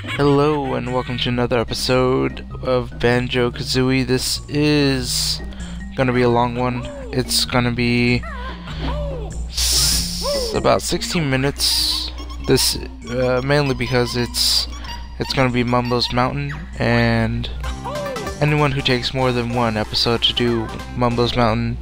Hello and welcome to another episode of Banjo-Kazooie. This is gonna be a long one. It's gonna be about 16 minutes. This mainly because it's gonna be Mumbo's Mountain, and anyone who takes more than one episode to do Mumbo's Mountain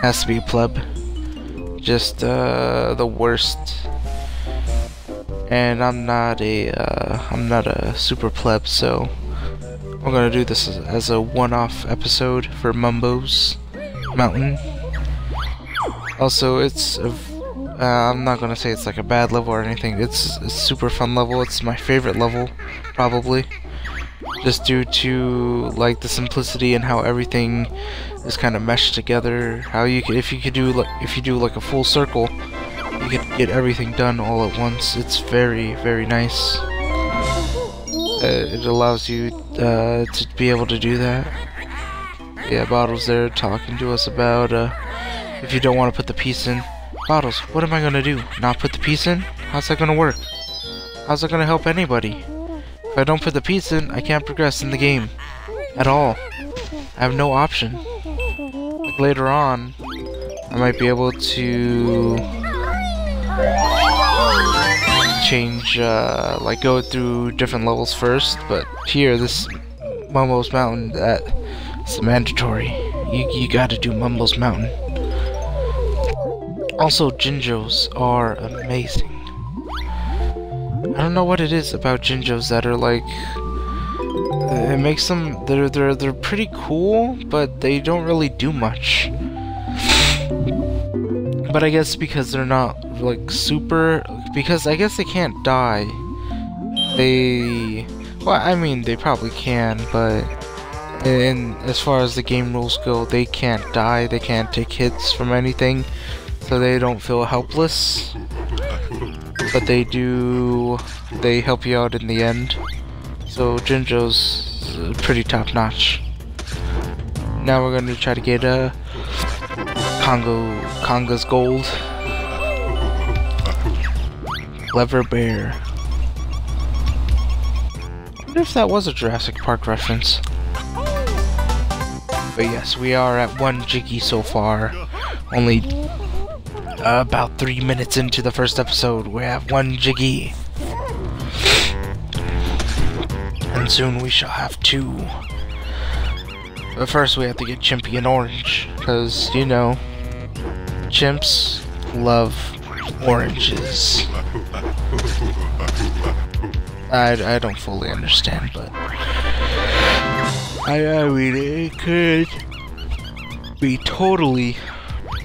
has to be a pleb. Just the worst. And I'm not a super pleb, so we're gonna do this as a one-off episode for Mumbo's Mountain. Also, I'm not gonna say it's like a bad level or anything. It's a super fun level. It's my favorite level, probably, just due to like the simplicity and how everything is kind of meshed together. How you could, if you do like a full circle, you can get everything done all at once. It's very, very nice. It allows you to be able to do that. Yeah, Bottle's there talking to us about if you don't want to put the piece in. Bottles, what am I gonna do? Not put the piece in? How's that gonna work? How's that gonna help anybody? If I don't put the piece in, I can't progress in the game at all. I have no option. Like later on, I might be able to change, like go through different levels first, but here, this Mumbo's Mountain, that's mandatory. You gotta do Mumbo's Mountain. Also, Jinjos are amazing. I don't know what it is about Jinjos that are like, it makes them, they're pretty cool, but they don't really do much. But I guess because they're not like super, because I guess they can't die. Well, I mean, they probably can, but as far as the game rules go, they can't die, they can't take hits from anything, so they don't feel helpless. But they help you out in the end. So Jinjo's pretty top notch. Now we're gonna try to get Conga's gold. Clever bear. I wonder if that was a Jurassic Park reference. But yes, we are at 1 Jiggy so far. Only about 3 minutes into the first episode, we have 1 Jiggy. And soon we shall have 2. But first we have to get Chimpy and Orange, because, you know, chimps love oranges. I don't fully understand, but I mean, it could be totally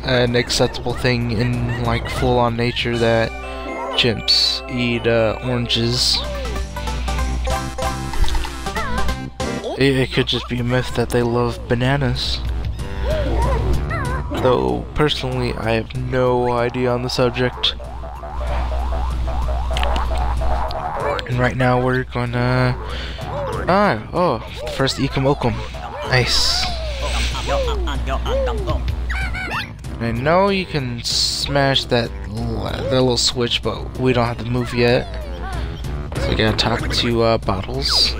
an acceptable thing in like full-on nature that chimps eat oranges. It could just be a myth that they love bananas. Though, personally, I have no idea on the subject. And right now we're gonna... oh, the first Ikamokum. Nice. And I know you can smash that little switch, but we don't have to move yet. So I gotta talk to Bottles.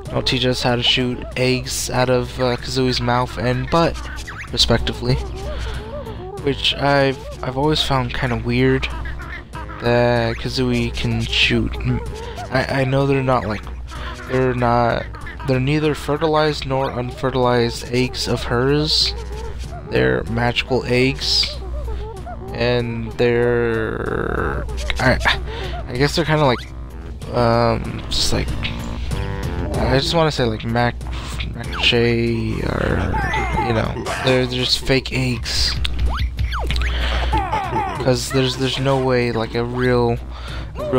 They'll teach us how to shoot eggs out of Kazooie's mouth and butt, respectively. Which I've always found kind of weird that Kazooie can shoot. I know they're neither fertilized nor unfertilized eggs of hers. They're magical eggs, and they're I guess they're kind of like just like, I just want to say like mache, or you know, they're just fake eggs. Because there's no way like a real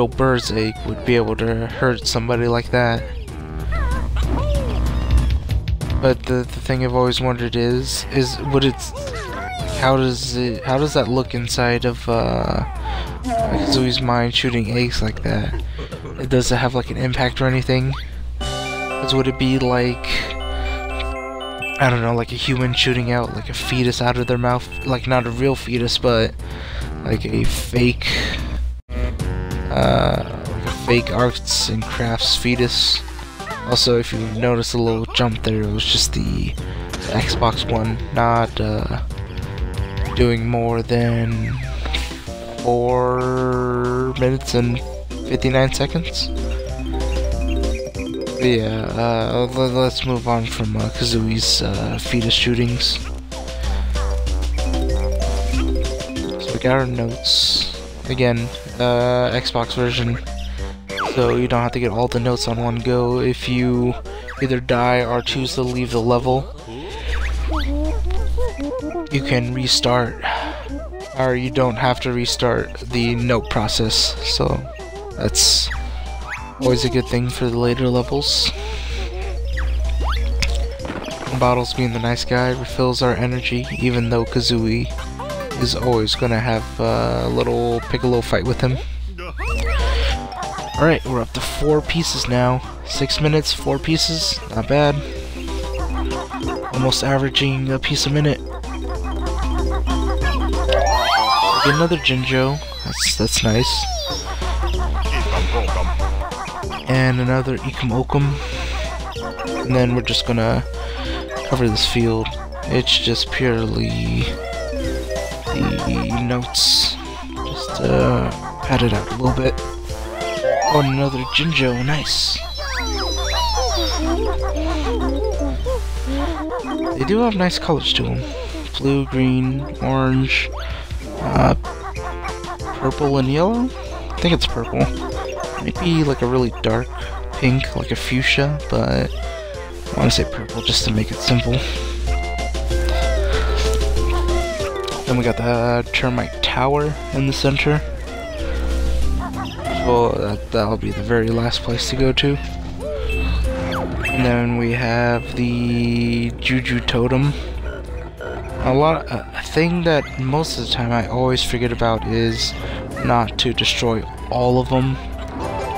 bird's egg would be able to hurt somebody like that. But the thing I've always wondered is how does that look inside of Kazooie's mind, shooting eggs like that? Does it have like an impact or anything? Would it be like, I don't know, like a human shooting out like a fetus out of their mouth? Like not a real fetus, but like a fake fake arts and crafts fetus. Also, if you notice a little jump there, it was just the Xbox One not doing more than 4 minutes and 59 seconds. But yeah, let's move on from Kazooie's fetus shootings. So we got our notes. Again, Xbox version, so you don't have to get all the notes on one go. If you either die or choose to leave the level, you can restart, or you don't have to restart the note process, so that's always a good thing for the later levels. Bottles, being the nice guy, refills our energy, even though Kazooie is always gonna have a little Piccolo fight with him. Alright, we're up to 4 pieces now. 6 minutes, 4 pieces, not bad. Almost averaging a piece a minute. Get another Jinjo, that's nice. And another Ikum Okum. And then we're just gonna cover this field. It's just purely the notes. Just pad it out a little bit. Oh, and another Jinjo, nice. They do have nice colors to them. Blue, green, orange, purple and yellow? I think it's purple. Maybe like a really dark pink, like a fuchsia, but I want to say purple just to make it simple. Then we got the termite tower in the center. So that'll be the very last place to go to. And then we have the Juju totem. A thing that most of the time I always forget about is not to destroy all of them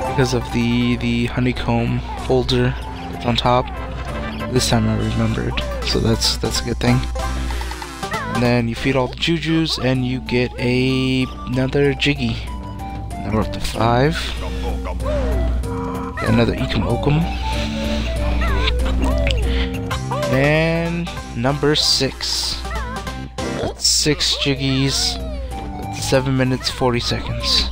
because of the honeycomb folder that's on top. This time I remembered, so that's a good thing. And then you feed all the Jujus and you get another Jiggy. Now we're up to 5. Get another Ikum Okum. And number 6. That's 6 Jiggies. That's 7 minutes 40 seconds.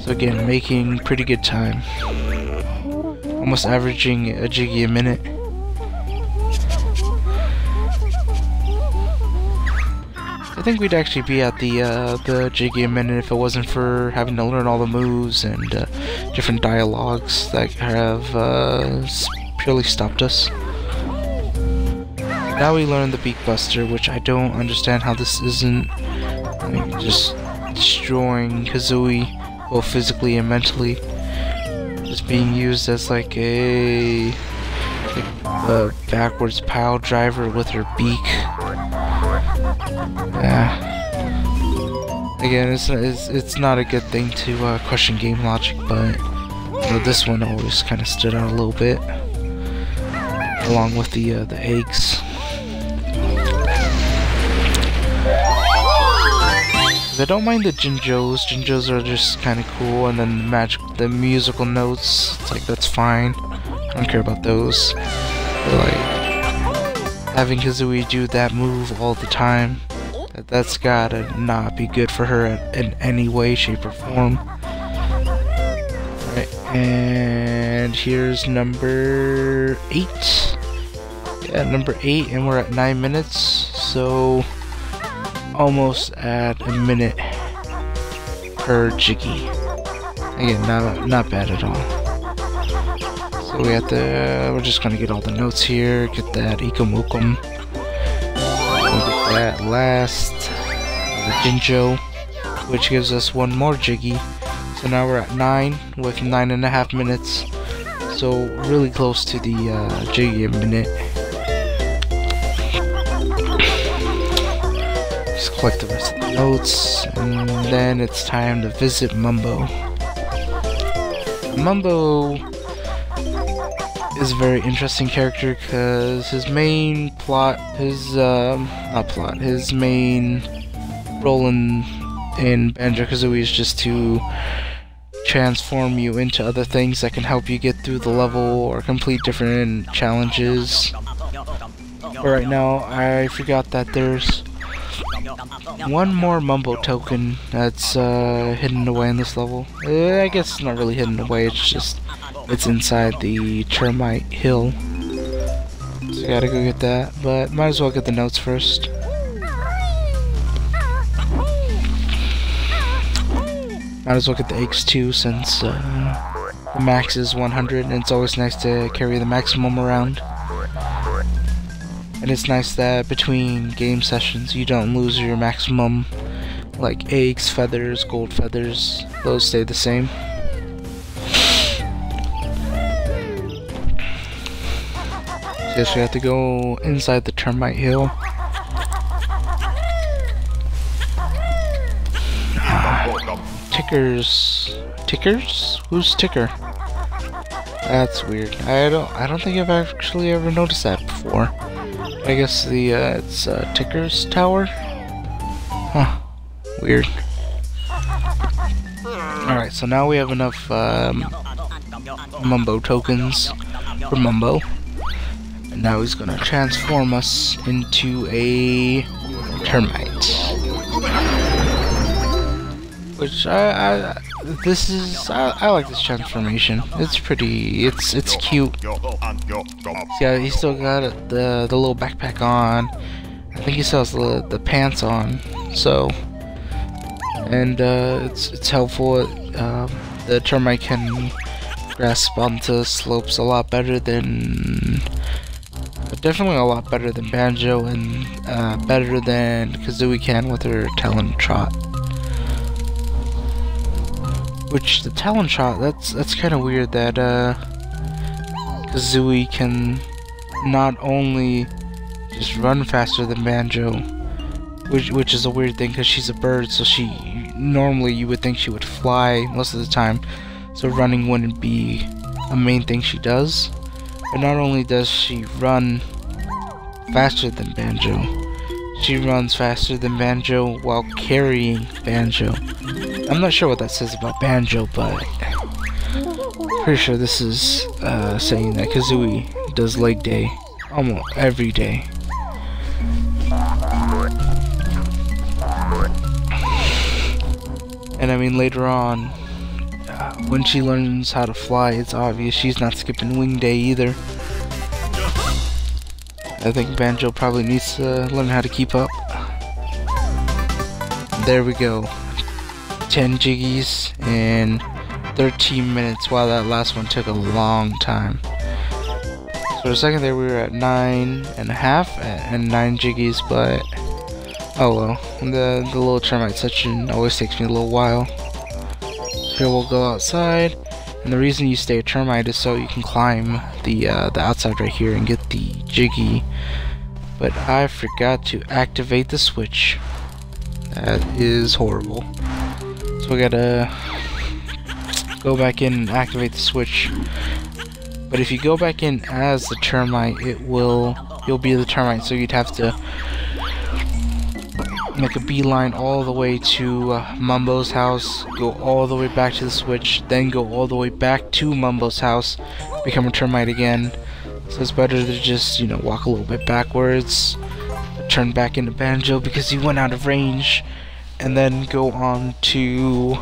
So again, making pretty good time. Almost averaging a Jiggy a minute. I think we'd actually be at the Jiggy a minute if it wasn't for having to learn all the moves and different dialogues that have purely stopped us. Now we learn the Beak Buster, which I don't understand how this isn't just destroying Kazooie both physically and mentally. Just being used as like a backwards pile driver with her beak. Yeah. Again, it's not a good thing to question game logic, but you know, this one always kind of stood out a little bit, along with the eggs. I don't mind the Jinjos. Jinjos are just kind of cool, and then the musical notes, it's like that's fine. I don't care about those. But like having Kazooie do that move all the time, that's gotta not be good for her in any way, shape, or form. Alright, and here's number 8. Yeah, number 8, and we're at 9 minutes, so almost at a minute per Jiggy. Again, not bad at all. So we're just gonna get all the notes here, get that Ikum Okum. We'll get that last, the Jinjo, which gives us one more Jiggy. So now we're at 9 with 9.5 minutes. So really close to the Jiggy a minute. Just collect the rest of the notes, and then it's time to visit Mumbo. Mumbo is a very interesting character because his main plot, his main role in Banjo-Kazooie is just to transform you into other things that can help you get through the level or complete different challenges. But right now, I forgot that there's one more Mumbo token that's hidden away in this level. I guess it's not really hidden away, it's just it's inside the termite hill. So I gotta go get that, but might as well get the notes first. Might as well get the eggs too, since the max is 100, and it's always nice to carry the maximum around. And it's nice that between game sessions you don't lose your maximum, like eggs, feathers, gold feathers, those stay the same. So yes, we have to go inside the termite hill. Tickers? Who's Ticker? That's weird. I don't think I've actually ever noticed that before. I guess it's Ticker's tower? Huh. Weird. Alright, so now we have enough Mumbo tokens for Mumbo. And now he's gonna transform us into a termite. Which I like this transformation. It's pretty. It's cute. Yeah, he still got the little backpack on. I think he still has the pants on. So, and it's helpful. The termite can grasp onto slopes a lot better than. Definitely a lot better than Banjo, and better than Kazooie can with her talon trot. Which the talon shot, that's kind of weird that Kazooie can not only just run faster than Banjo, which is a weird thing because she's a bird, so she normally you would think she would fly most of the time, so running wouldn't be a main thing she does. But not only does she run faster than Banjo, she runs faster than Banjo while carrying Banjo. I'm not sure what that says about Banjo, but pretty sure this is saying that Kazooie does leg day almost every day. And I mean later on, when she learns how to fly, it's obvious she's not skipping wing day either. I think Banjo probably needs to learn how to keep up. There we go. 10 jiggies in 13 minutes. Wow, that last one took a long time. So for a second there we were at 9.5 and 9 jiggies, but oh well. The little termite section always takes me a little while. So here we'll go outside, and the reason you stay a termite is so you can climb the outside right here and get the jiggy. But I forgot to activate the switch. That is horrible. So we gotta go back in and activate the switch. But if you go back in as the termite, you'll be the termite, so you'd have to make a beeline all the way to Mumbo's house, go all the way back to the switch, then go all the way back to Mumbo's house, become a termite again. So it's better to just, you know, walk a little bit backwards, turn back into Banjo because he went out of range, and then go on to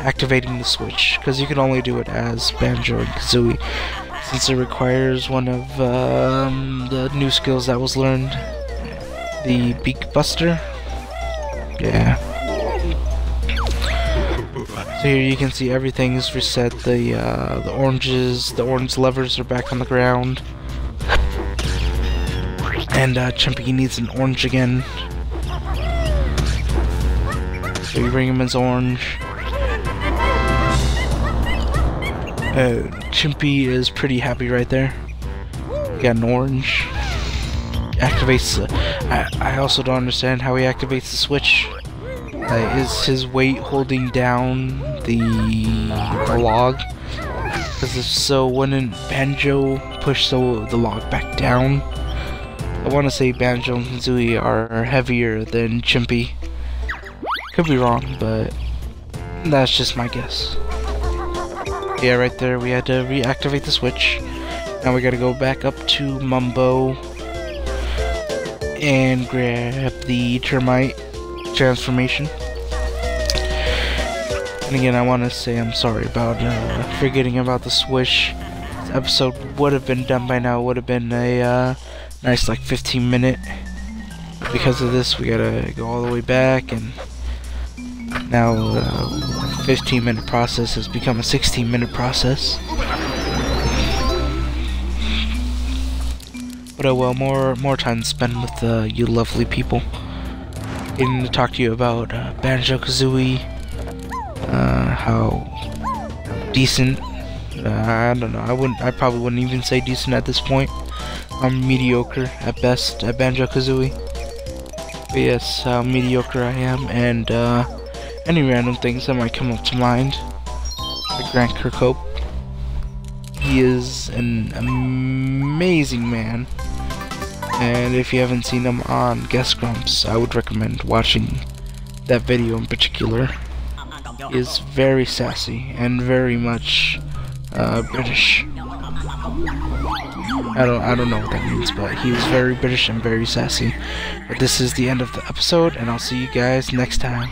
activating the switch, because you can only do it as Banjo and Kazooie, since it requires one of the new skills that was learned, the Beak Buster. Yeah. So here you can see everything's reset. The orange levers are back on the ground. And Chimpy needs an orange again. So you bring him as orange. Chimpy is pretty happy right there. Got an orange. Activates the... I also don't understand how he activates the switch. Is his weight holding down the log? Because if so, wouldn't Banjo push the log back down? I want to say Banjo and Kazooie are heavier than Chimpy. Could be wrong, but That's just my guess. Yeah, right there, we had to reactivate the switch. Now we gotta go back up to Mumbo and grab the termite transformation. And again, I want to say I'm sorry about forgetting about the Swish. This episode would have been done by now. Would have been a nice like 15-minute. Because of this, we gotta go all the way back, and now a 15-minute process has become a 16-minute process. But oh well, more time to spend with you lovely people. Getting to talk to you about Banjo-Kazooie. How decent. I don't know. I probably wouldn't even say decent at this point. I'm mediocre at best at Banjo-Kazooie. But yes, how mediocre I am, and any random things that might come up to mind. Like Grant Kirkhope. He is an amazing man. And if you haven't seen him on Guest Grumps, I would recommend watching that video in particular. He is very sassy and very much British. I don't know what that means, but he was very British and very sassy. But this is the end of the episode, and I'll see you guys next time.